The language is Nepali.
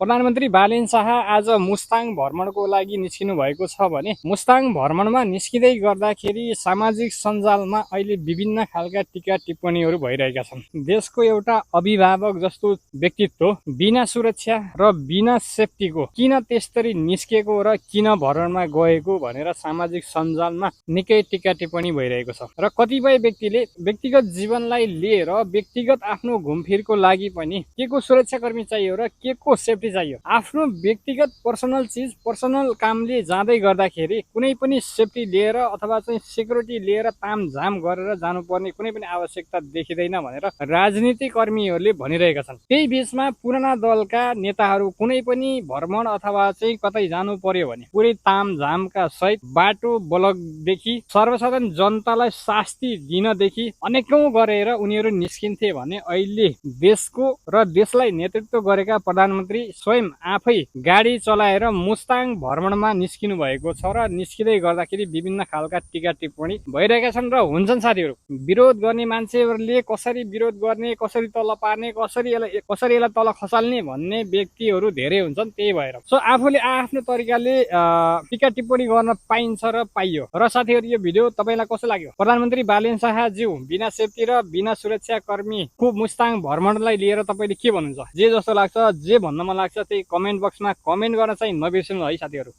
प्रधानमन्त्री बालेन शाह आज मुस्ताङ भ्रमणको लागि निस्किनु भएको छ भने मुस्ताङ भ्रमणमा निस्किँदै गर्दाखेरि सामाजिक सञ्जालमा अहिले विभिन्न खालका टीका टिप्पणीहरू भइरहेका छन्। देशको एउटा अभिभावक जस्तो व्यक्तित्व बिना सुरक्षा र बिना सेफ्टीको किन त्यसरी निस्केको र किन भ्रमणमा गएको भनेर सामाजिक सञ्जालमा निकै टीका टिप्पणी भइरहेको छ र कतिपय व्यक्तिले व्यक्तिगत जीवनलाई लिएर व्यक्तिगत आफ्नो घुमफिरको लागि पनि के को सुरक्षाकर्मी चाहियो र के को सेफ्टी चाहियो। आफ्नो व्यक्तिगत पर्सनल चिज पर्सनल कामले जाँदै गर्दाखेरि कुनै पनि सेफ्टी लिएर अथवा चाहिँ सिक्युरिटी लिएर तामझाम गरेर जानुपर्ने कुनै पनि आवश्यकता देखिँदैन भनेर राजनीतिक कर्मीहरूले भनिरहेका छन्। त्यही बीचमा पुराना दलका नेताहरू कुनै पनि भ्रमण अथवा चाहिँ कतै जानु पर्यो भने पुरै तामझामका सहित बाटो ब्लकदेखि सर्वसाधारण जनतालाई शास्ति दिनदेखि अनेकौं गरेर उनीहरू निस्किन्थे भने अहिले देशको र देशलाई नेतृत्व गरेका प्रधानमन्त्री स्वयं आफै गाडी चलाएर मुस्ताङ भ्रमणमा निस्किनु भएको छ र निस्किँदै गर्दाखेरि विभिन्न खालका टीका टिप्पणी भइरहेका छन् र हुन्छन् साथीहरू। विरोध गर्ने मान्छेहरूले कसरी विरोध गर्ने, कसरी तल पार्ने, कसरी यसलाई तल खसाल्ने भन्ने व्यक्तिहरू धेरै हुन्छन्। त्यही भएर सो आफूले आफ्नो तरिकाले टीका टिप्पणी गर्न पाइन्छ र पाइयो। र साथीहरू यो भिडियो तपाईलाई कस्तो लाग्यो? प्रधानमन्त्री बालेन शाहज्यू बिना सेफ्टी र बिना सुरक्षा कर्मीको मुस्ताङ भ्रमणलाई लिएर तपाईले के भन्नुहुन्छ? जे जस्तो लाग्छ, जे भन्न मन लाग्छ त्यही कमेन्ट बक्समा कमेन्ट गर्न चाहिँ नबिर्सनु है साथीहरू।